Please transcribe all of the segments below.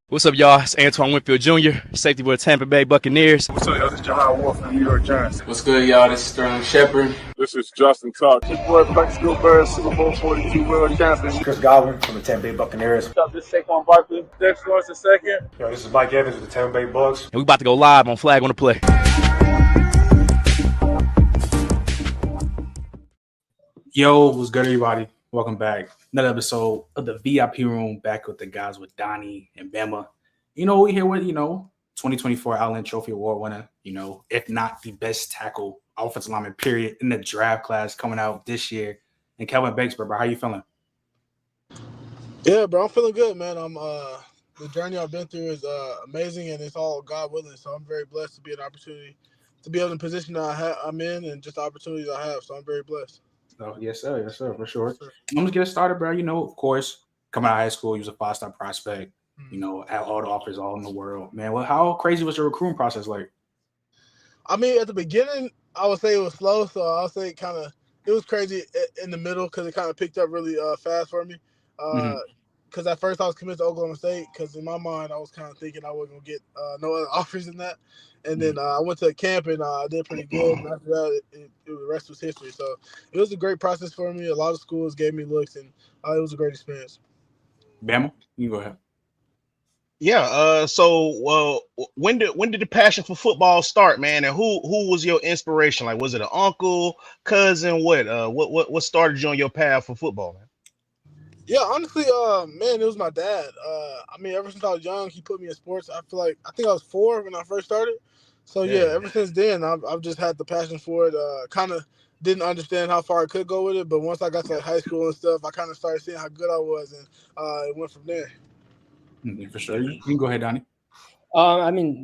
What's up, y'all? It's Antoine Winfield Jr., safety for the Tampa Bay Buccaneers. What's up, y'all? This is Jahad Wolf from the New York Giants. What's good, y'all? This is Sterling Shepard. This is Justin Tuck. This boy Flex Gilbert, Super Bowl 42 world champion. Chris Godwin from the Tampa Bay Buccaneers. What's up? This is Saquon Barkley. Dex Lawrence II. Yo, this is Mike Evans with the Tampa Bay Bucks. And we about to go live on Flag on the Play. Yo, what's good, everybody? Welcome back. Another episode of the VIP Room, back with the guys with Donnie and Bama. We here with, 2024 Allen Trophy Award winner, if not the best tackle offensive lineman, period, in the draft class coming out this year. And Kelvin Banks, bro, how you feeling? Yeah, bro, I'm feeling good, man. The journey I've been through is amazing, and it's all God willing. So I'm very blessed to be an opportunity to be able in the position that I'm in, and just the opportunities I have. So I'm very blessed. Oh, yes, sir, for sure. I'm just getting started, bro. Of course, coming out of high school, you was a 5-star prospect. Had all the offers all in the world, man. Well, how crazy was your recruiting process like? I mean, at the beginning, I would say it was slow. So I'll say it was crazy in the middle because it kind of picked up really fast for me. Because at first I was committed to Oklahoma State because in my mind I was kind of thinking I wasn't going to get no other offers than that. And then I went to a camp and I did pretty good. And after that, the rest was history. So it was a great process for me. A lot of schools gave me looks, and it was a great experience. Bama, you go ahead. Yeah. So when did the passion for football start, man? And who was your inspiration? Like, was it an uncle, cousin? What started you on your path for football, man? Yeah, honestly, man, it was my dad. Ever since I was young, he put me in sports. I think I was 4 when I first started. So yeah, ever since then, I've just had the passion for it. Kind of didn't understand how far I could go with it, but once I got to high school and stuff, I kind of started seeing how good I was, and it went from there. For sure. You can go ahead, Donnie.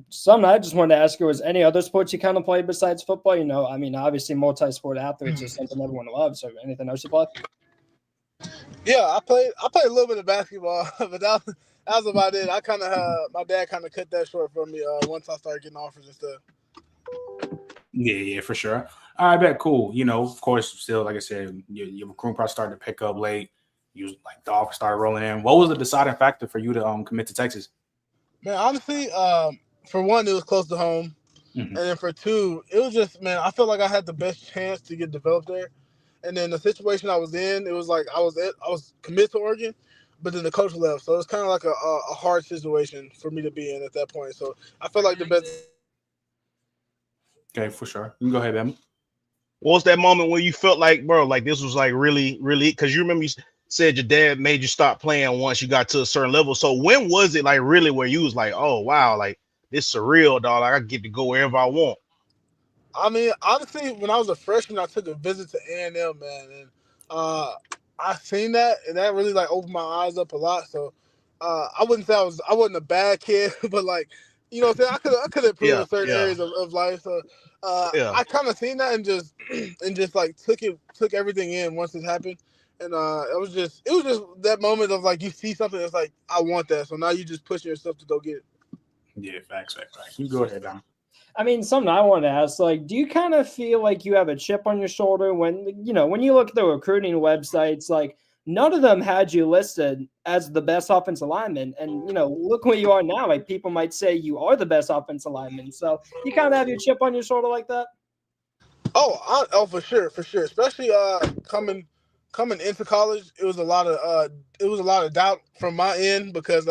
Something I just wanted to ask you was any other sports you kind of play besides football? Obviously multi-sport athletes is something everyone loves. So anything else you play? Yeah, I played a little bit of basketball, but that was about it. My dad kind of cut that short for me once I started getting offers and stuff. Yeah, for sure. All right, bet, cool. Of course, still, like I said, your recruiting process started to pick up late. The offers started rolling in. What was the deciding factor for you to commit to Texas? Man, honestly, for one, it was close to home, and then for two, it was just, man, I felt like I had the best chance to get developed there. And then the situation I was in, it was like I was committed to Oregon, but then the coach left, so it was kind of like a hard situation for me to be in at that point. So I felt like the best. Okay, for sure. You can go ahead, Emma. What was that moment when you felt like, bro, like this was like really, really? Because you remember you said your dad made you stop playing once you got to a certain level. So when was it like really where you was like, oh wow, like this surreal, dog? Like I get to go wherever I want. I mean, honestly, when I was a freshman, I took a visit to A&M, man, and I seen that, and that really like opened my eyes up a lot. So I wouldn't say I wasn't a bad kid, but like, what I'm saying, I could have improved in certain areas of life. So I kind of seen that and just like took everything in once it happened, and it was just that moment of like you see something that's like I want that, so now you just pushing yourself to go get it. Yeah, facts. You go ahead, Don. Something I wanted to ask, like, do you kind of feel like you have a chip on your shoulder when you look at the recruiting websites, like none of them had you listed as the best offensive lineman. And, look where you are now. Like people might say you are the best offensive lineman. So you kind of have your chip on your shoulder like that? Oh, for sure. Especially coming into college, it was a lot of doubt from my end because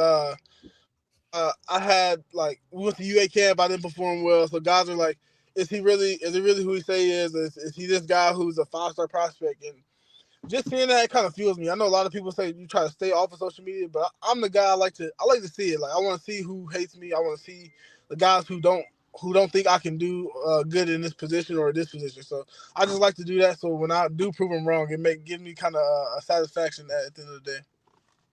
I had we went to UA camp. I didn't perform well, so guys are like, "Is he really who he say he is? Is he this guy who's a 5-star prospect?" And just seeing that kind of fuels me. I know a lot of people say you try to stay off of social media, but I'm the guy I like to see it. Like I want to see who hates me. I want to see the guys who don't think I can do good in this position or this position. So I just like to do that. So when I do prove them wrong, it give me kind of a satisfaction at the end of the day.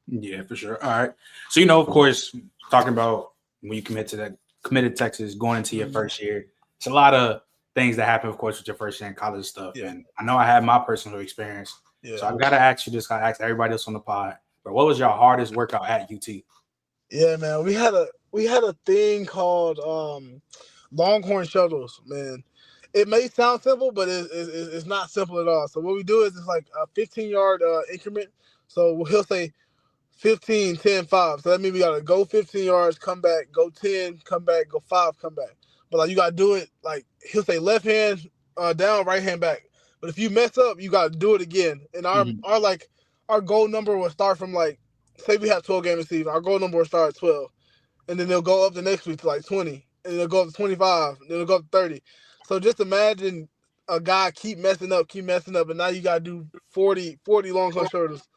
Yeah, for sure. All right. So, of course, talking about when you committed to Texas, going into your first year, it's a lot of things that happen, of course, with your first year in college stuff. Yeah. And I know I had my personal experience. Yeah. So I've got to ask you this. I asked everybody else on the pod. But what was your hardest workout at UT? Yeah, man. We had a thing called Longhorn shuttles, man. It may sound simple, but it's not simple at all. So what we do is it's like a 15-yard increment. So he'll say 15, 10, 5. So that means we got to go 15 yards, come back, go 10, come back, go 5, come back. But like you got to do it like he'll say left hand down, right hand back. But if you mess up, you got to do it again. And our goal number will start from like say we have 12 games a season. Our goal number will start at 12, and then they'll go up the next week to like 20, and they'll go up to 25, and then they'll go up to 30. So just imagine a guy keep messing up, and now you got to do 40 long shoulders.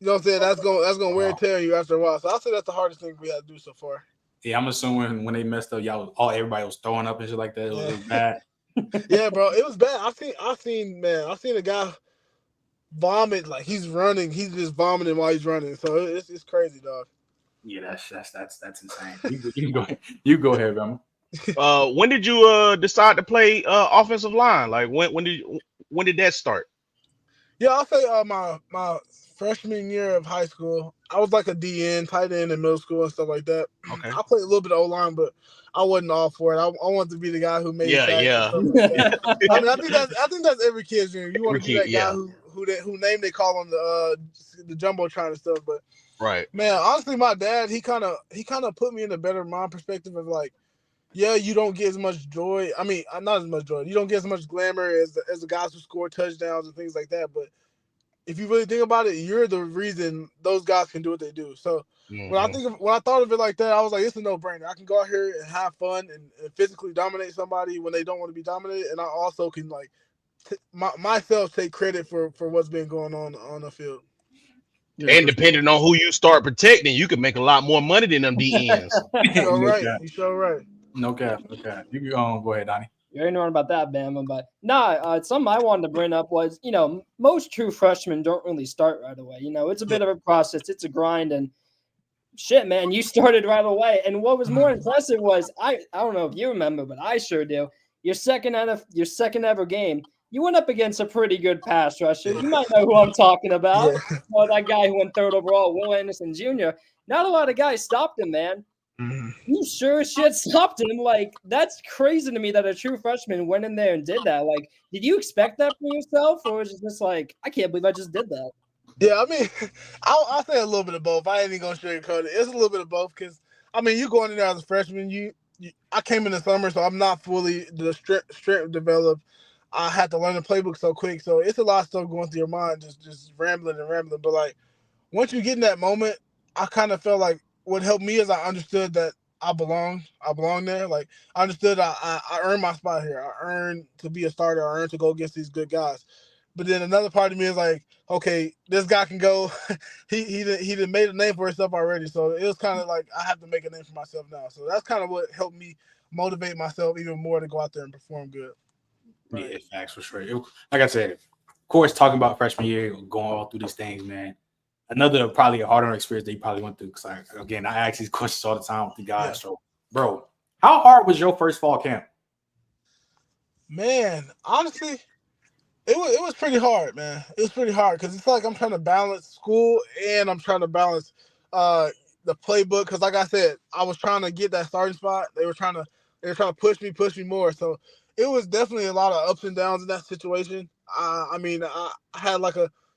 You know what I'm saying? That's gonna wear and tear you after a while. So I'll say that's the hardest thing we had to do so far. Yeah, I'm assuming when they messed up, everybody was throwing up and shit like that. It was bad. Yeah, bro, it was bad. I've seen a guy vomit like he's running. He's just vomiting while he's running. So it's crazy, dog. Yeah, that's insane. You go ahead, Bama. When did you decide to play offensive line? Like when did that start? Yeah, I'll say my freshman year of high school, I was like a DN, tight end in middle school and stuff like that. Okay. I played a little bit of O-line, but I wasn't all for it. I wanted to be the guy who made sacks Yeah. and stuff like that. I mean, I think that's every kid's dream. You want to be that guy who name they call on the jumbotron and stuff. But right, man, honestly, my dad he kind of put me in a better mind perspective of like, yeah, you don't get as much joy. I mean, not as much joy. You don't get as much glamour as the guys who score touchdowns and things like that. But if you really think about it, you're the reason those guys can do what they do. So when I thought of it like that, I was like, it's a no-brainer. I can go out here and have fun and physically dominate somebody when they don't want to be dominated, and I also can like myself take credit for what's been going on the field. Yeah, and depending on who you start protecting, you can make a lot more money than them DNs. You sure right. No cap. You can go ahead, Donnie. You already know about that, Bama. But something I wanted to bring up was, most true freshmen don't really start right away. It's a bit of a process. It's a grind. And shit, man, you started right away. And what was more impressive was, I don't know if you remember, but I sure do. Your second ever game, you went up against a pretty good pass rusher. You might know who I'm talking about. Yeah. Well, that guy who went third overall, Will Anderson Jr. Not a lot of guys stopped him, man. You sure as shit stopped him. Like, that's crazy to me that a true freshman went in there and did that. Like, did you expect that for yourself, or was it just like, I can't believe I just did that? Yeah, I mean, I'll say a little bit of both. I ain't even gonna sugarcoat it. It's a little bit of both because I mean, you going in there as a freshman. I came in the summer, so I'm not fully the strength developed. I had to learn the playbook so quick, so it's a lot of stuff going through your mind, just rambling. But like, once you get in that moment, I kind of felt like what helped me is I understood that I belong there. Like I understood I earned my spot here. I earned to be a starter. I earned to go against these good guys. But then another part of me is like, okay, this guy can go. he done made a name for himself already. So it was kind of like I have to make a name for myself now. So that's kind of what helped me motivate myself even more to go out there and perform good. Right. Yeah, facts for sure. Like I said, of course, talking about freshman year, going all through these things, man. Another probably a harder experience that you probably went through. Because I ask these questions all the time with the guys. Yeah. So, bro, how hard was your first fall camp? Man, honestly, it was pretty hard, man. It was pretty hard because it's like I'm trying to balance school and I'm trying to balance the playbook. Because like I said, I was trying to get that starting spot. They were trying to push me more. So it was definitely a lot of ups and downs in that situation. I mean, I had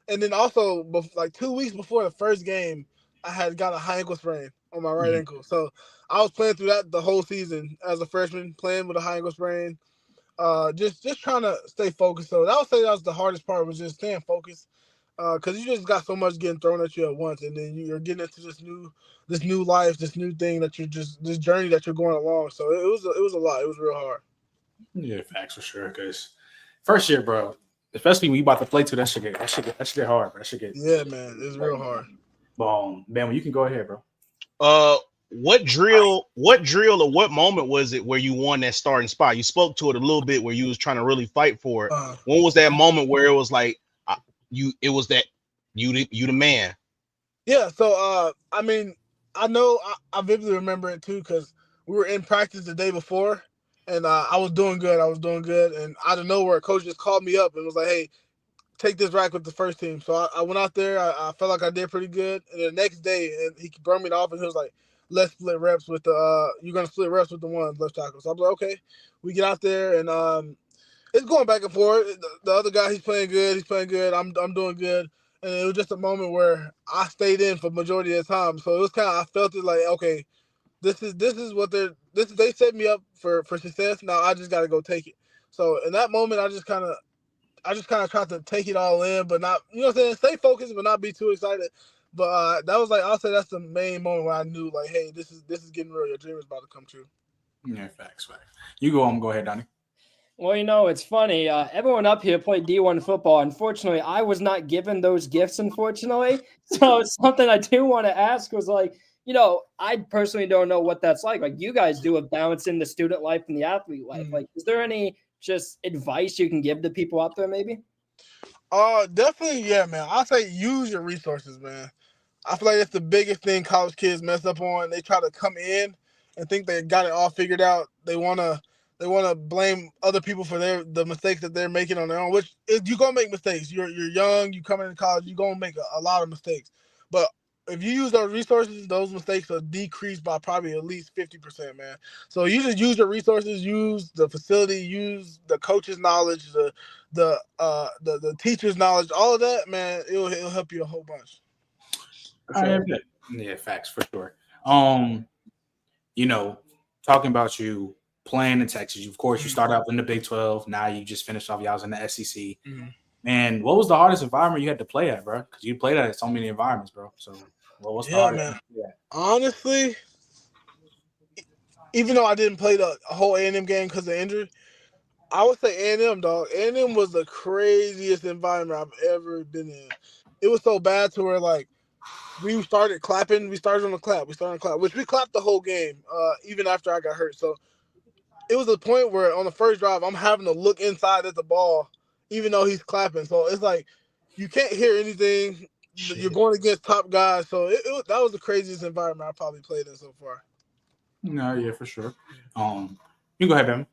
and then also like 2 weeks before the first game, I had got a high ankle sprain on my right ankle. So I was playing through that the whole season as a freshman, playing with a high ankle sprain. Just trying to stay focused. So I would say that was the hardest part, was just staying focused. Because you just got so much getting thrown at you at once, and then you're getting into this new life, this new thing that this journey that you're going along. So it was a lot. It was real hard. Yeah, facts for sure. Because first year, bro, especially when you about to play too, that shit get hard. Bro. That shit get man, it's real hard. Man, you can go ahead, bro. What drill or what moment was it where you won that starting spot? You spoke to it a little bit where you was trying to really fight for it. When was that moment where it was like you the man? Yeah, so I mean, I know I vividly remember it too because we were in practice the day before. And I was doing good. And out of nowhere, coach just called me up and was like, hey, take this rack with the first team. So I went out there. I felt like I did pretty good. And the next day, and he brought me off, and he was like, let's split reps with you're going to split reps with the one left tackle. So I was like, okay. We get out there, and it's going back and forth. The other guy, he's playing good. I'm doing good. and it was just a moment where I stayed in for majority of the time. So it was kind of, I felt it like, okay, this is what they set me up for success. Now I just got to go take it. So in that moment, I just kind of tried to take it all in, but not, you know what I'm saying, stay focused, but not be too excited. But that was like, I'll say that's the main moment where I knew, like, hey, this is getting real. Your dream is about to come true. Yeah, facts. You go ahead, Donnie. Well, it's funny. Everyone up here played D1 football. Unfortunately, I was not given those gifts, unfortunately. So it's something I do want to ask was like, I personally don't know what that's like. Like, you guys do a balance in the student life and the athlete life. Like, is there any just advice you can give to people out there, maybe? Definitely, yeah, man. I'll say use your resources, man. I feel like that's the biggest thing college kids mess up on. They try to come in and think they got it all figured out. They wanna blame other people for the mistakes that they're making on their own. Which you're gonna make mistakes. You're young. You come into college. You're gonna make a lot of mistakes. But if you use those resources, those mistakes will decrease by probably at least 50%, man. So you just use your resources, use the facility, use the coach's knowledge, the teacher's knowledge, all of that, man. It'll help you a whole bunch. Sure. Yeah, facts for sure. Talking about you playing in Texas, of course, you started out in the Big 12. Now you just finished off. Y'all was in the SEC. Man, what was the hardest environment you had to play at, bro? Because you played at so many environments, bro. So, what's the hardest? Man. Honestly, even though I didn't play the whole A&M game because of injury, I would say A&M, dog. A&M was the craziest environment I've ever been in. It was so bad to where, like, we started clapping. We started on the clap. Which we clapped the whole game, even after I got hurt. So it was a point where on the first drive, I'm having to look inside at the ball, even though he's clapping. So it's like you can't hear anything. Shit. You're going against top guys. So that was the craziest environment I probably played in so far. No, yeah, for sure. You go ahead, Ben.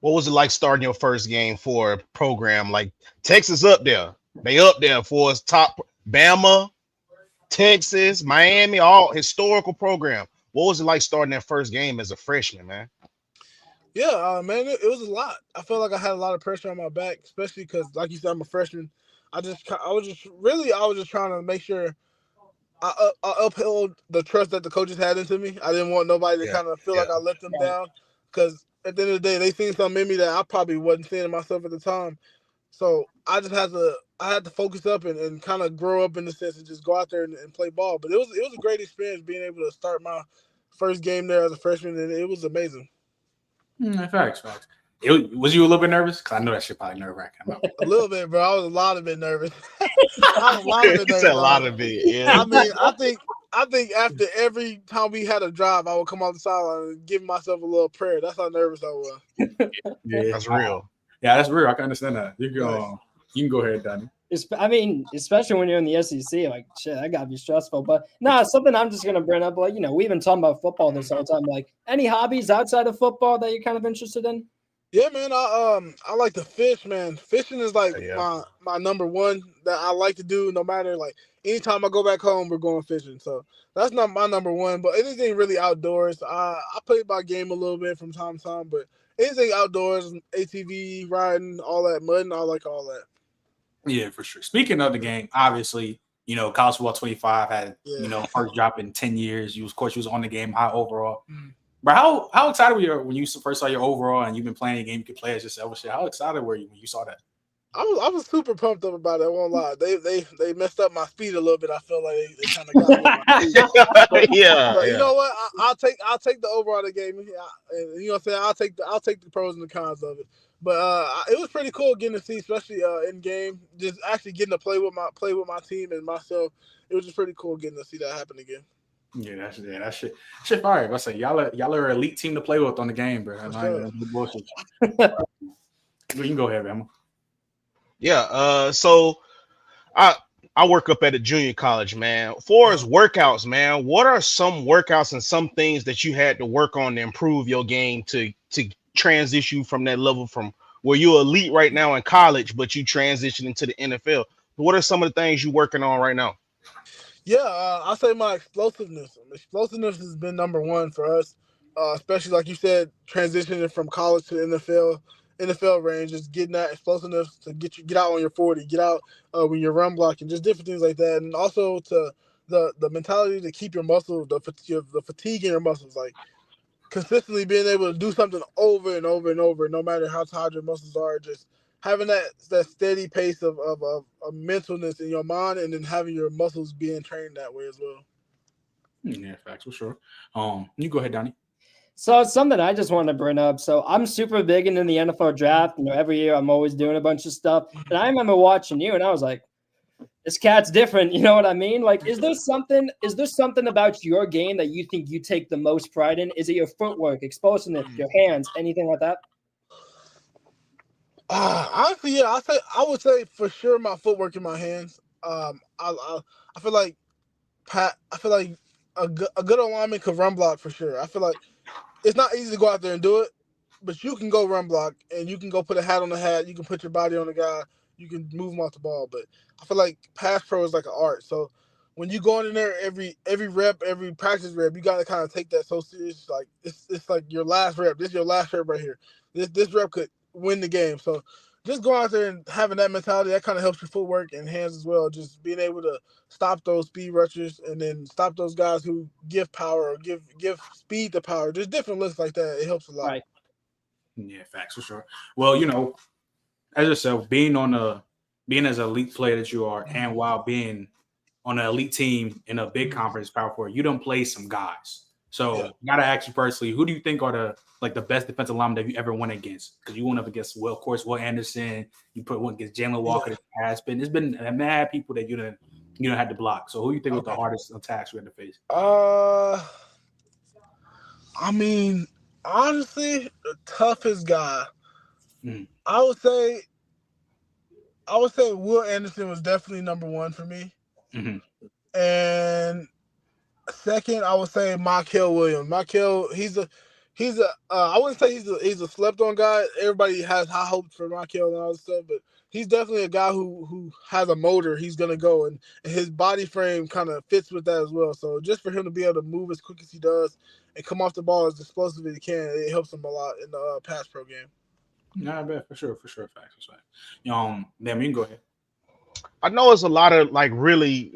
What was it like starting your first game for a program like Texas up there? They up there for us, top Bama, Texas, Miami, all historical program. What was it like starting that first game as a freshman, man? Yeah, man, it was a lot. I felt like I had a lot of pressure on my back, especially because, like you said, I'm a freshman. I was just trying to make sure I upheld the trust that the coaches had into me. I didn't want nobody to kind of feel like I let them down, because at the end of the day, they seen something in me that I probably wasn't seeing in myself at the time. So I just had to focus up and kind of grow up in the sense and just go out there and play ball. But it was a great experience being able to start my first game there as a freshman, and it was amazing. Facts. Was you a little bit nervous? Because I know that shit probably nerve-wracking. A little bit, bro. I was a lot of bit nervous. I was a lot of bit nervous. It's a lot of it, yeah. I mean, I think after every time we had a drive, I would come off the sideline and give myself a little prayer. That's how nervous I was. Yeah, that's real. Yeah, that's real. I can understand that. You can go ahead, Donnie. I mean, especially when you're in the SEC, like, shit, that gotta be stressful. But no, something I'm just gonna bring up, like, we've been talking about football this whole time. Like, any hobbies outside of football that you're kind of interested in? Yeah, man. I like to fish, man. Fishing is like my number one that I like to do. No matter, like, anytime I go back home, we're going fishing. So that's not my number one. But anything really outdoors, I play my game a little bit from time to time. But anything outdoors, ATV riding, all that, mudding, I like all that. Yeah, for sure. Speaking of the game, obviously, College Football 25 had, first drop in 10 years. You was on the game high overall. But how excited were you when you first saw your overall and you've been playing a game you could play as yourself? Shit, how excited were you when you saw that? I was super pumped up about it. I won't lie. They messed up my speed a little bit. I feel like they kind of got me. But you know what? I'll take the overall of the game. And you know what I'm saying? I'll take the pros and the cons of it. But it was pretty cool getting to see, especially in game, just actually getting to play with my team and myself. It was just pretty cool getting to see that happen again. Yeah, that shit fire. I say y'all are an elite team to play with on the game, bro. Bullshit. You can go ahead, Emma. Yeah. So I work up at a junior college, man. For as workouts, man, what are some workouts and some things that you had to work on to improve your game to transition you from that level from where you're elite right now in college, but you transition into the NFL? What are some of the things you're working on right now? Yeah, I'll say my explosiveness. Explosiveness has been number one for us, especially like you said, transitioning from college to the NFL. NFL range, just getting that explosiveness to get out on your 40, get out when you're run blocking, just different things like that, and also to the mentality to keep your muscles, the fatigue in your muscles, like consistently being able to do something over and over and over, no matter how tired your muscles are, just having that steady pace of mentalness in your mind, and then having your muscles being trained that way as well. Yeah, facts for sure. You go ahead, Donnie. So it's something I just wanted to bring up. So I'm super big into the NFL draft. Every year I'm always doing a bunch of stuff. And I remember watching you, and I was like, this cat's different. You know what I mean? Like, is there something about your game that you think you take the most pride in? Is it your footwork, explosiveness, your hands, anything like that? Honestly, yeah, I would say for sure my footwork in my hands. I feel like a good alignment could run block for sure. I feel like it's not easy to go out there and do it, but you can go run block and you can go put a hat on the hat. You can put your body on the guy. You can move him off the ball. But I feel like pass pro is like an art. So when you go in there every rep, every practice rep, you got to kind of take that so serious. Like it's like your last rep. This is your last rep right here. This rep could win the game. So just go out there and having that mentality, that kind of helps your footwork and hands as well. Just being able to stop those speed rushers and then stop those guys who give power or give speed to power. Just different lists like that. It helps a lot. Right. Yeah, facts for sure. Well, as I said, being as an elite player that you are, and while being on an elite team in a big conference, Power Four, you don't play some guys. So I gotta ask you personally, who do you think are the best defensive linemen that you ever went against? Because you went up against, well, of course, Will Anderson. You put one against Jalen Walker. Yeah. There's been mad people that you don't have to block. So who do you think was the hardest attacks you had to face? I mean, honestly, the toughest guy. I would say Will Anderson was definitely number one for me. And second, I would say Michael Williams. Michael, he's a I wouldn't say he's a slept on guy. Everybody has high hopes for Michael and all this stuff, but he's definitely a guy who has a motor. He's gonna go, and his body frame kind of fits with that as well. So just for him to be able to move as quick as he does and come off the ball as explosive as he can, it helps him a lot in the pass pro game. No, I bet for sure, facts. Then you can go ahead. I know it's a lot of like really,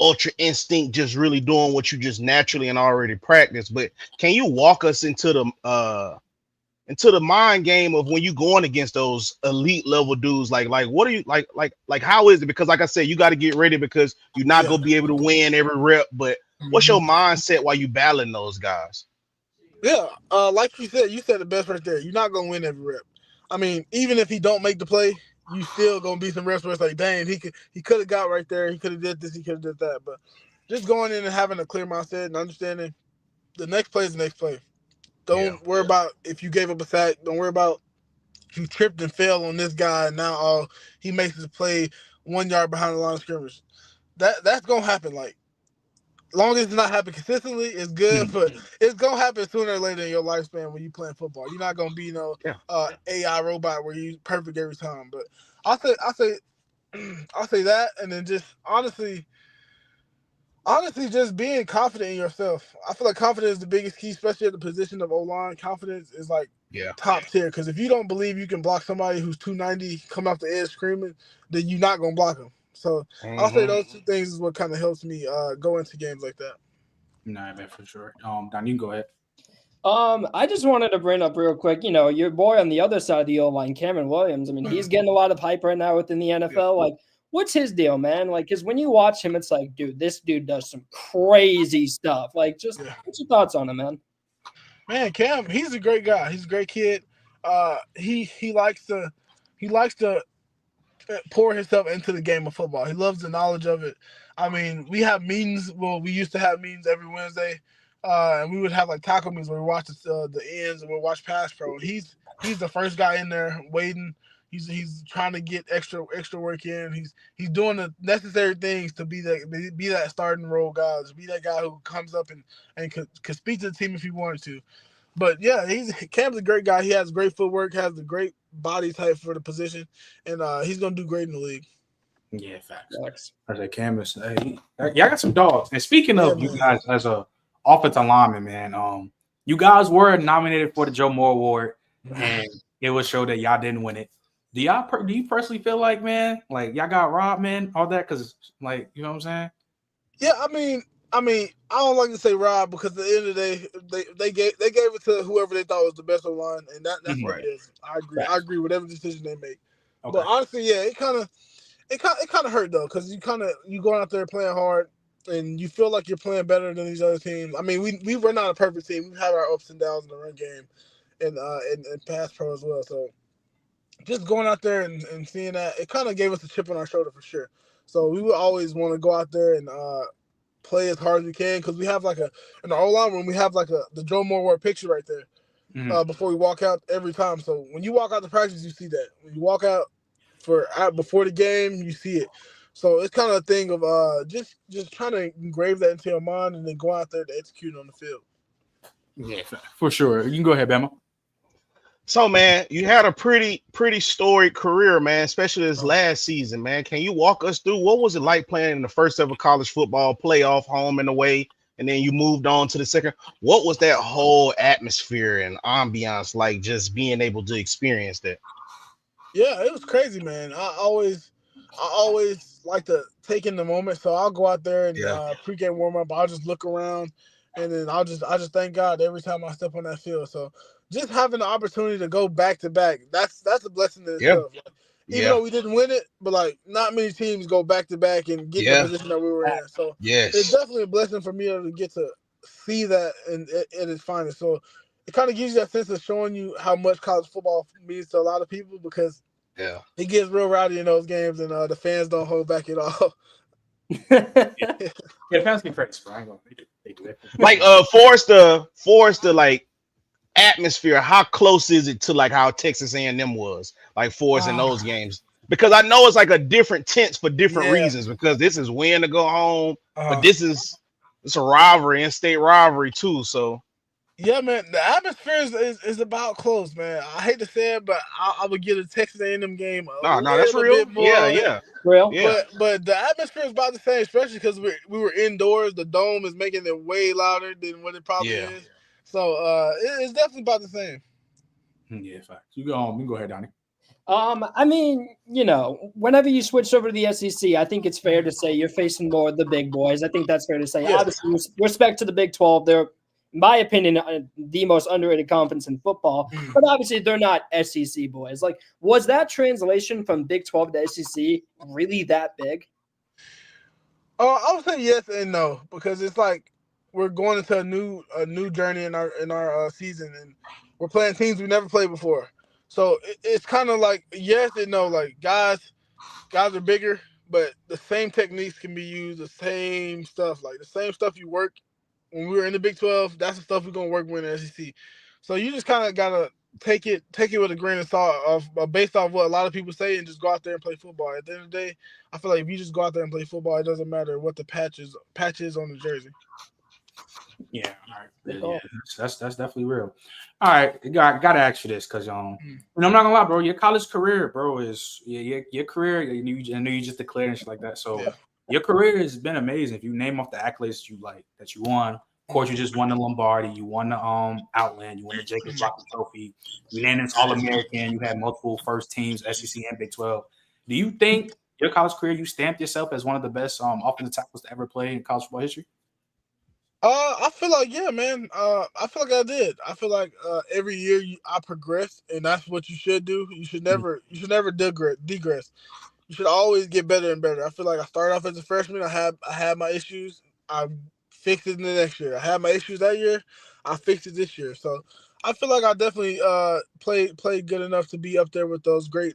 ultra instinct, just really doing what you just naturally and already practice. But can you walk us into the mind game of when you going against those elite level dudes? Like what are you like how is it? Because like I said, you got to get ready because you're not gonna be able to win every rep. But what's your mindset while you battling those guys? Yeah, like you said the best right there. You're not gonna win every rep. I mean, even if he don't make the play, you still gonna be some reps where it's like, dang, he could have got right there. He could have did this. He could have did that. But just going in and having a clear mindset and understanding the next play is the next play. Don't worry about if you gave up a sack. Don't worry about if you tripped and fell on this guy. And now he makes his play 1 yard behind the line of scrimmage. That's gonna happen. Like, long as it's not happen consistently, it's good. But it's gonna happen sooner or later in your lifespan when you playing football. You're not gonna be AI robot where you perfect every time. But I'll say that, and then just honestly, just being confident in yourself. I feel like confidence is the biggest key, especially at the position of O-line. Confidence is like top tier, because if you don't believe you can block somebody who's 290 coming off the edge screaming, then you're not gonna block them. So I'll say those two things is what kind of helps me go into games like that. Nah, man, for sure. Don, you can go ahead. I just wanted to bring up real quick, your boy on the other side of the O-line, Cameron Williams. I mean, he's getting a lot of hype right now within the NFL. Like, what's his deal, man? Like, because when you watch him, it's like, dude, this dude does some crazy stuff. Like, just what's your thoughts on him, man? Man, Cam, he's a great guy. He's a great kid. He likes to pour himself into the game of football. He loves the knowledge of it. I mean, we have meetings. Well, we used to have meetings every Wednesday, and we would have like tackle meetings where we watch the ends and we watch pass pro. And he's the first guy in there waiting. He's trying to get extra work in. He's doing the necessary things to be that starting role guy, to be that guy who comes up and could speak to the team if he wanted to. But yeah, Cam's a great guy. He has great footwork, has a great body type for the position, and he's gonna do great in the league. Yeah, facts. I said Cam is. Y'all got some dogs. And speaking of you guys as a offensive lineman, man, you guys were nominated for the Joe Moore Award, and it would show that y'all didn't win it. Do you personally feel like, man, like y'all got robbed, man, all that? Because, like, you know what I'm saying? Yeah, I mean, I don't like to say rob because at the end of the day, they gave it to whoever they thought was the best line, and that's what it is. I agree. Right. I agree with whatever decision they make. Okay. But honestly, yeah, it kind of hurt though because you going out there playing hard and you feel like you're playing better than these other teams. I mean, we were not a perfect team. We've had our ups and downs in the run game and pass pro as well. So just going out there and seeing that, it kind of gave us a chip on our shoulder for sure. So we would always want to go out there and play as hard as we can because we have in the O-line room, we have the Joe Moore picture right there before we walk out every time. So when you walk out to practice, you see that. When you walk out before the game, you see it. So it's kind of a thing of just trying to engrave that into your mind and then go out there to execute on the field. Yeah, for sure. You can go ahead, Bama. So, man, you had a pretty storied career, man, especially this last season, man. Can you walk us through what was it like playing in the first ever college football playoff, home and away, and then you moved on to the second? What was that whole atmosphere and ambiance like, just being able to experience that? Yeah, it was crazy, man. I always like to take in the moment, so I'll go out there and pregame warm up. I'll just look around, and then I just thank God every time I step on that field. So just having the opportunity to go back to back, that's a blessing in itself. Like, even though we didn't win it, but like not many teams go back to back and get in the position that we were in. So it's definitely a blessing for me to get to see that in its finest. So it kind of gives you that sense of showing you how much college football means to a lot of people because it gets real rowdy in those games and the fans don't hold back at all. Yeah, fans get crazy, bro. They do it. Like Forrester, like atmosphere, how close is it to like how Texas A&M was like for us in those games? Because I know it's like a different tense for different reasons, because this is win to go home, but it's a rivalry, in-state rivalry too. So yeah, man, the atmosphere is about close, man. I hate to say it, but I would give a Texas A&M game a that's little real. bit more. Real. Yeah. But the atmosphere is about the same, especially because we were indoors. The dome is making it way louder than what it probably is. So it's definitely about the same. Yeah, facts. You go home. You go ahead, Donnie. I mean, whenever you switch over to the SEC, I think it's fair to say you're facing more of the big boys. I think that's fair to say. Yeah. Obviously, respect to the Big 12. They're, in my opinion, the most underrated conference in football. But obviously, they're not SEC boys. Like, was that translation from Big 12 to SEC really that big? I would say yes and no, because it's like we're going into a new journey in our season, and we're playing teams we never played before. So it's kind of like yes and no. Like guys are bigger, but the same techniques can be used, the same stuff, like the same stuff you work when we were in the Big 12. That's the stuff we're gonna work with in the SEC. So you just kind of gotta take it with a grain of salt based off what a lot of people say, and just go out there and play football. At the end of the day, I feel like if you just go out there and play football, it doesn't matter what the patch is on the jersey. Yeah, all right. Yeah, that's definitely real. All right, gotta ask you this because and I'm not gonna lie, bro. Your college career, bro, is your career. I know you just declared and shit like that. So your career has been amazing. If you name off the accolades that you won. Of course, you just won the Lombardi, you won the Outland, you won the Jacobs Rocket Trophy, you landed All-American, you had multiple first teams, SEC and Big 12. Do you think your college career, you stamped yourself as one of the best offensive tackles to ever play in college football history? I feel like man. I feel like I did. I feel like every year I progress, and that's what you should do. You should never digress. You should always get better and better. I feel like I started off as a freshman. I had my issues. I fixed it in the next year. I had my issues that year. I fixed it this year. So I feel like I definitely played good enough to be up there with those great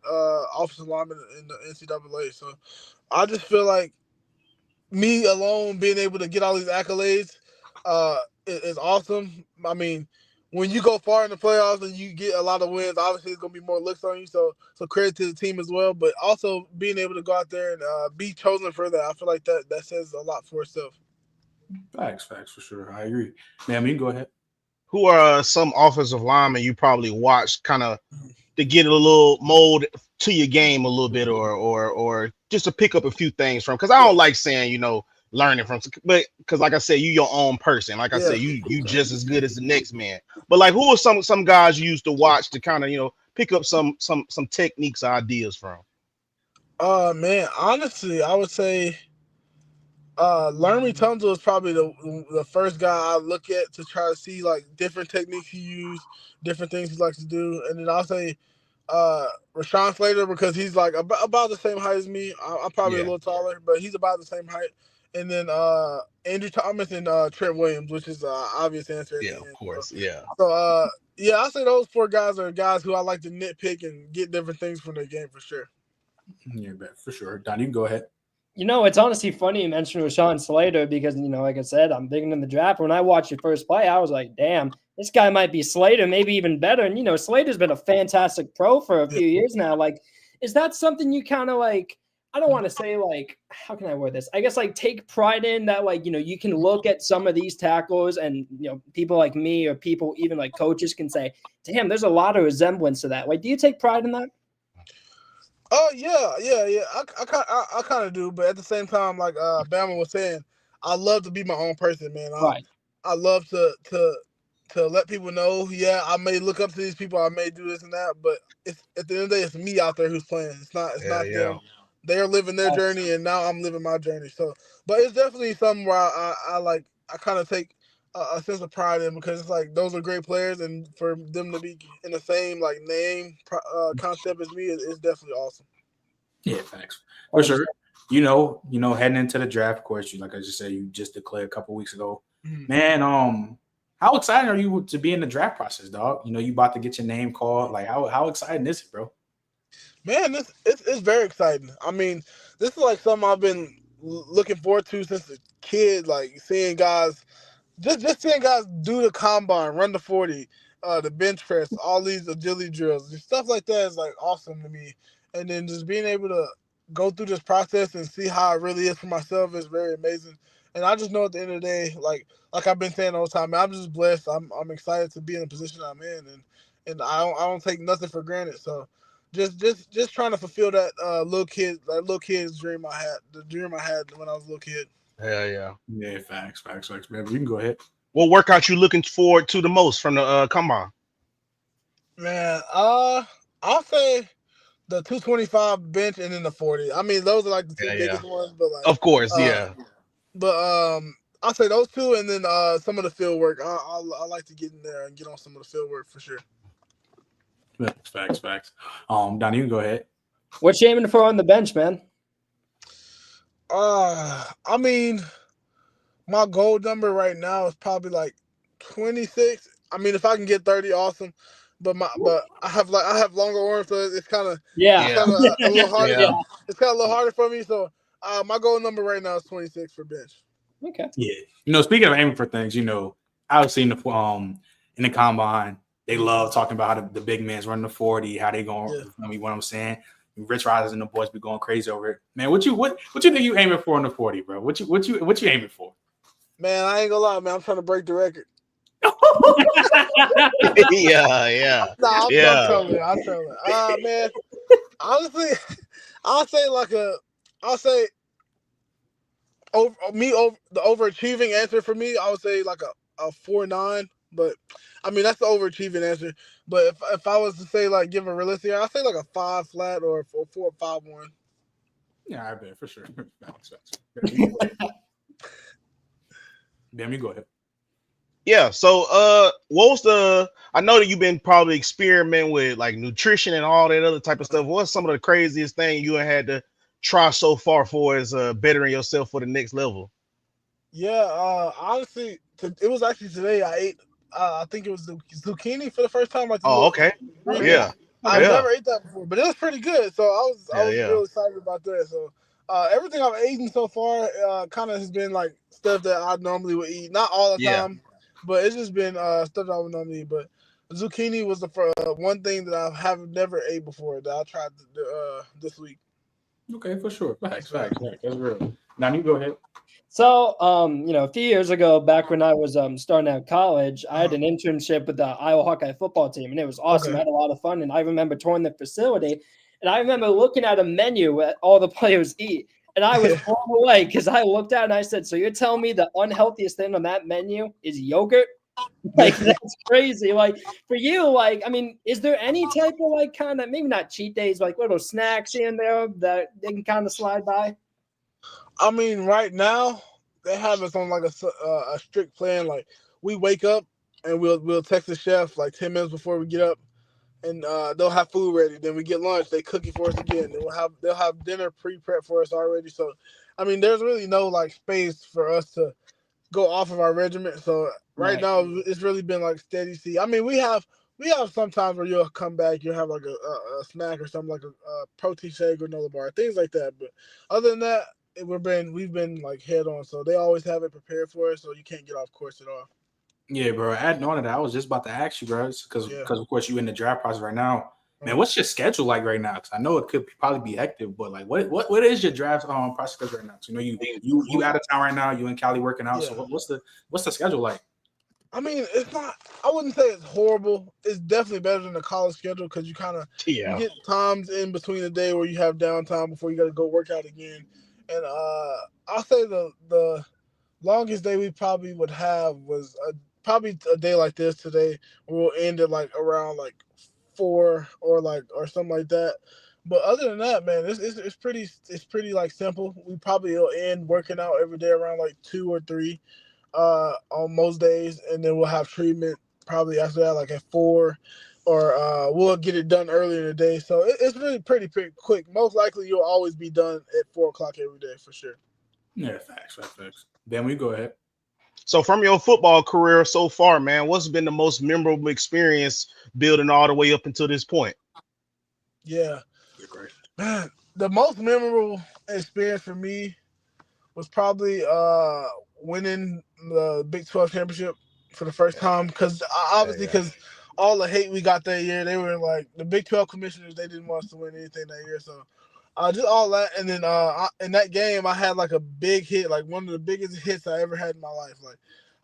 offensive linemen in the NCAA. So I just feel like me alone being able to get all these accolades is awesome. I mean, when you go far in the playoffs and you get a lot of wins, obviously it's gonna be more looks on you. So credit to the team as well. But also being able to go out there and be chosen for that, I feel like that says a lot for itself. Facts for sure. I agree. Man, you go ahead. Who are some offensive linemen you probably watched kind of to get a little mold to your game a little bit, or just to pick up a few things from? Because I don't like saying, learning from, but because like I said, you your own person. Like I said, you just as good as the next man. But like, who are some guys you used to watch to kind of, pick up some techniques, ideas from? Man, honestly, I would say Laramie Tunzel is probably the first guy I look at to try to see like different techniques he use, different things he likes to do, and then I'll say Rashawn Slater because he's like about the same height as me. I'm probably a little taller, but he's about the same height. And then Andrew Thomas and Trent Williams, which is obvious answer at the Of end. course, yeah. So yeah, I'll say those 4 guys are guys who I like to nitpick and get different things from their game for sure. Yeah, for sure. Don, you can go ahead. It's honestly funny you mentioned Rashawn Slater because, like I said, I'm big into the draft. When I watched your first play, I was like, damn, this guy might be Slater, maybe even better. And, Slater's been a fantastic pro for a few years now. Like, is that something you kind of like, I don't want to say like, how can I word this? I guess like take pride in that, like, you can look at some of these tackles and, people like me or people even like coaches can say, damn, there's a lot of resemblance to that. Like, do you take pride in that? Oh yeah. I kind of do, but at the same time, like Bama was saying, I love to be my own person, man. Right. I love to let people know. Yeah, I may look up to these people, I may do this and that, but it's at the end of the day, it's me out there who's playing. It's not them. They're living their journey, and now I'm living my journey. So, but it's definitely something where I kind of take a sense of pride in because it's like those are great players, and for them to be in the same like name concept as me is definitely awesome. Yeah, thanks for sure. Heading into the draft, of course, like I just said, you just declared a couple weeks ago. Man, how excited are you to be in the draft process, dog? You about to get your name called. Like, how exciting is it, bro? Man, it's very exciting. I mean, this is like something I've been looking forward to since a kid. Like seeing guys, just seeing guys do the combine, run the 40, the bench press, all these agility drills, and stuff like that is like awesome to me. And then just being able to go through this process and see how it really is for myself is very amazing. And I just know at the end of the day, like I've been saying all the time, man, I'm just blessed. I'm excited to be in the position I'm in, and I don't take nothing for granted. So just trying to fulfill that little kid's dream I had, the dream I had when I was a little kid. Yeah. Facts, man. You can go ahead. What workout you looking forward to the most from the combine? Man, I'll say the 225 bench and then the 40. I mean, those are like the two biggest ones, but like of course, But I'll say those two, and then some of the field work. I like to get in there and get on some of the field work for sure. Facts. Don, you can go ahead. What you aiming for on the bench, man? I mean, my goal number right now is probably like 26. I mean, if I can get 30, awesome. But I have longer arms, so it's kind of a little harder. It's kind of a little harder for me. So my goal number right now is 26 for bench. Okay. Yeah. Speaking of aiming for things, I've seen in the combine, they love talking about how the big man's running the 40, how they going. You know what I'm saying? Rich Riders and the boys be going crazy over it. Man, what you think you aiming for on the 40, bro? What you aiming for? Man, I ain't gonna lie, man. I'm trying to break the record. yeah. Nah, I'm trolling. Man, honestly, I'll say the overachieving answer for me. I would say like a 4.9, but I mean that's the overachieving answer. But if I was to say like give a realistic, I'd say like a 5 flat or a 4.51. Yeah, I bet for sure. Damn, you go ahead. Yeah. So, I know that you've been probably experimenting with like nutrition and all that other type of stuff. What's some of the craziest thing you had to try so far for as bettering yourself for the next level? Yeah. Honestly, it was actually today. I ate. I think it was the zucchini for the first time. Like okay. Yeah. I've never ate that before, but it was pretty good. So I was real excited about that. So everything I've eaten so far kind of has been like stuff that I normally would eat. Not all the time, but it's just been stuff that I would normally eat. But zucchini was the one thing that I have never ate before that I tried this week. Okay, for sure. Facts. That's real. Now you go ahead. So, a few years ago, back when I was starting out college, I had an internship with the Iowa Hawkeye football team, and it was awesome. I had a lot of fun, and I remember touring the facility, and I remember looking at a menu where all the players eat, and I was blown away because I looked at it and I said, so you're telling me the unhealthiest thing on that menu is yogurt? Like that's crazy. Like for you, like I mean, is there any type of like kind of maybe not cheat days, like little snacks in there that they can kind of slide by? I mean, right now they have us on like a strict plan. Like we wake up and we'll text the chef like 10 minutes before we get up, and they'll have food ready. Then we get lunch. They cook it for us again. Then they'll have dinner pre-prep for us already. So, I mean, there's really no like space for us to go off of our regiment. So right now it's really been like steady C. I mean, we have sometimes where you'll come back, you'll have like a snack or something like a protein shake or granola bar, things like that. But other than that, we've been like head on. So they always have it prepared for us, so you can't get off course at all. Yeah, bro. Adding on to that, I was just about to ask you, bro, because of course you're in the draft process right now. Man, what's your schedule like right now? Because I know it could probably be hectic, but like, what is your draft process right now? So, you know, you out of town right now. You in Cali working out. Yeah. So what's the schedule like? I mean, it's not. I wouldn't say it's horrible. It's definitely better than the college schedule because you kind of you get times in between the day where you have downtime before you got to go work out again. And I'll say the longest day we probably would have was probably a day like this today. We'll end at like around like 4 or something like that. But other than that, man, it's pretty like simple. We probably will end working out every day around like 2 or 3 on most days, and then we'll have treatment probably after that like at 4, or we'll get it done earlier in the day. So it's really pretty quick. Most likely you'll always be done at 4 o'clock every day for sure. Yeah, facts. Then we go ahead. So from your football career so far, man, what's been the most memorable experience building all the way up until this point? Yeah, man, the most memorable experience for me was probably winning the Big 12 championship for the first time, because all the hate we got that year, they were like the Big 12 commissioners, they didn't want us to win anything that year. So just all that, and then in that game I had like a big hit, like one of the biggest hits I ever had in my life. Like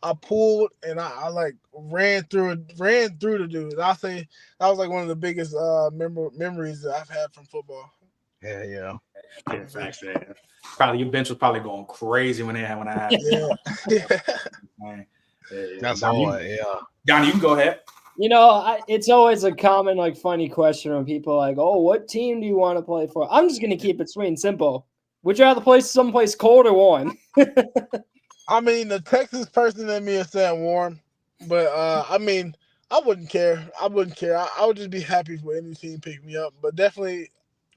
I pulled and I like ran through the dude. And I'll say that was like one of the biggest memories that I've had from football. Yeah, facts. Probably your bench was probably going crazy when I had it. Man. That's all. Donnie, you can go ahead. You know, it's always a common, like, funny question when people are like, oh, what team do you want to play for? I'm just going to keep it sweet and simple. Would you rather play someplace cold or warm? I mean, the Texas person in me is saying warm, but I mean, I wouldn't care. I would just be happy for any team pick me up, but definitely,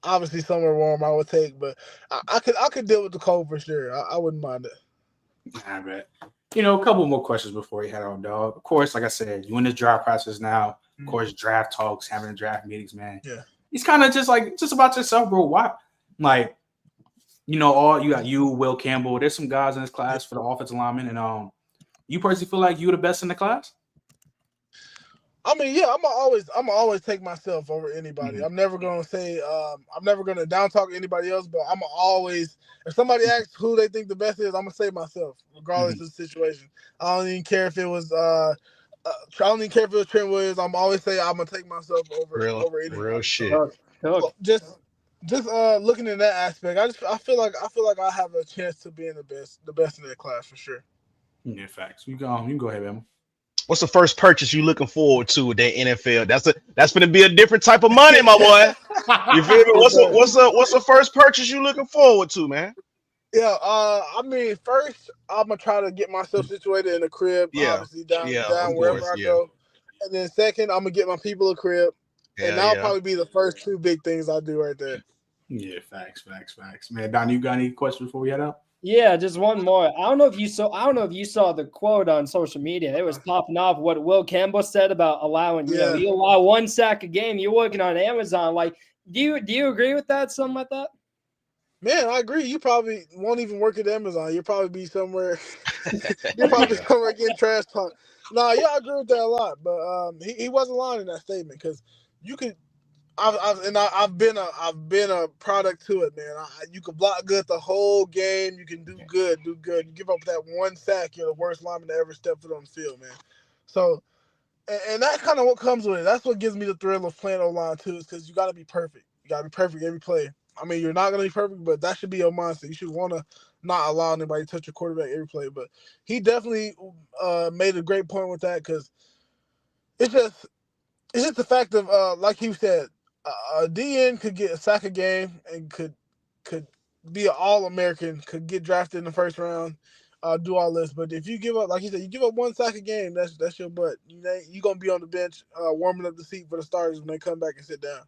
obviously, somewhere warm I would take. But I could deal with the cold for sure. I wouldn't mind it. I bet. You know, a couple more questions before you head on, dog. Of course, like I said, you in this draft process now. Of course, draft talks, having draft meetings, man. Yeah. It's kind of just about yourself, bro. Why? Like, you know, you got Will Campbell. There's some guys in this class for the offensive lineman, and you personally feel like you're the best in the class? I mean, yeah, I'm always take myself over anybody. I'm never gonna say I'm never gonna down talk anybody else, but I'm always, if somebody asks who they think the best is, I'm gonna say myself, regardless of the situation. I don't even care if it was Trent Williams. I'm always say I'm gonna take myself over anybody. Real shit. So, just looking at that aspect, I feel like I have a chance to be in the best in that class for sure. Yeah, facts. You can go ahead, man. What's the first purchase you looking forward to with that NFL? That's gonna be a different type of money, my boy. You feel me? What's the first purchase you looking forward to, man? Yeah, I mean, first I'm gonna try to get myself situated in a crib, obviously down wherever I go, and then second I'm gonna get my people a crib, and that'll probably be the first 2 big things I do right there. Yeah, facts, man. Don, you got any questions before we head out? Yeah, just one more. I don't know if you saw the quote on social media. It was popping off what Will Campbell said about allowing, you allow 1 sack a game. You're working on Amazon. Like, do you agree with that? Something like that? Man, I agree. You probably won't even work at Amazon. You'll probably be somewhere. You'll probably be somewhere getting trash talk. Nah, yeah, I agree with that a lot. But he wasn't lying in that statement, because you could. I've been a product to it, man. You can block good the whole game. You can do good. You give up that 1 sack, you're the worst lineman to ever step foot on the field, man. So, and that's kind of what comes with it. That's what gives me the thrill of playing O-line too, is because you got to be perfect. You got to be perfect every play. I mean, you're not going to be perfect, but that should be your mindset. You should want to not allow anybody to touch your quarterback every play. But he definitely made a great point with that because it's just the fact of like he said, a DN could get a sack a game and could be an All-American, could get drafted in the first round, do all this. But if you give up, like he said, you give up one sack a game, that's your butt. You're gonna be on the bench warming up the seat for the starters when they come back and sit down.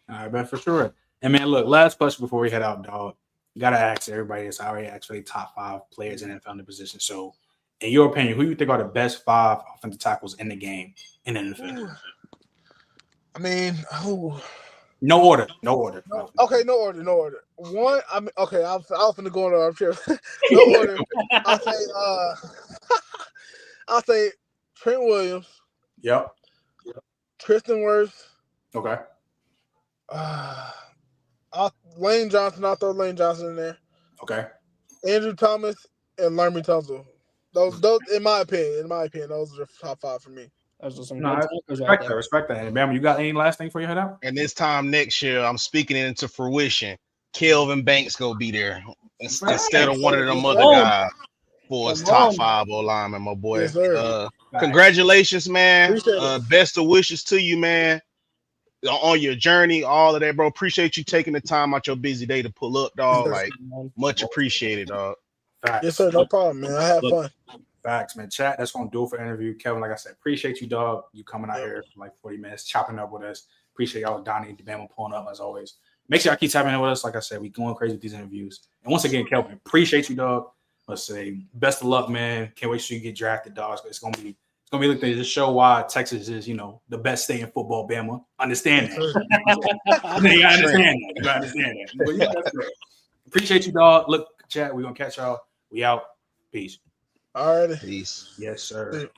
All right, man, for sure. And man, look, last question before we head out, dog. Gotta ask everybody this. I already asked for the top 5 players in the NFL in the position. So, in your opinion, who do you think are the best 5 offensive tackles in the game in the NFL? I mean, No order. okay, no order. One, I mean, okay, I was finna go on. I'm sure. No order. I'll say Trent Williams. Yep. Tristan Wirfs. Okay. Lane Johnson. I'll throw Lane Johnson in there. Okay. Andrew Thomas and Laremy Tunsil. Those, in my opinion, those are the top 5 for me. Those are some No, good tackles right there. Respect that. And Bam, you got any last thing for you head out? And this time next year, I'm speaking it into fruition. Kelvin Banks gonna be there instead of one of them other guys for his top 5 O-lineman, my boy. Yes, Congratulations, man. Appreciate it. Best of wishes to you, man, on your journey, all of that, bro. Appreciate you taking the time out your busy day to pull up, dog. Like, much appreciated, dog. Facts. Yes, sir. No problem, man. I have fun. Facts, man. Chat, that's going to do it for the interview. Kelvin, like I said, appreciate you, dog. You coming out here for like 40 minutes, chopping up with us. Appreciate y'all, Donnie and Bama pulling up as always. Make sure y'all keep tapping in with us. Like I said, we going crazy with these interviews. And once again, Kelvin, appreciate you, dog. Let's say best of luck, man. Can't wait till you get drafted, dog. It's gonna be like they just show why Texas is, the best state in football. Bama, understand that. You gotta understand that. But yeah, that's great. Appreciate you, dog. Look, chat, we're gonna catch y'all. We out. Peace. All right. Peace. Yes, sir.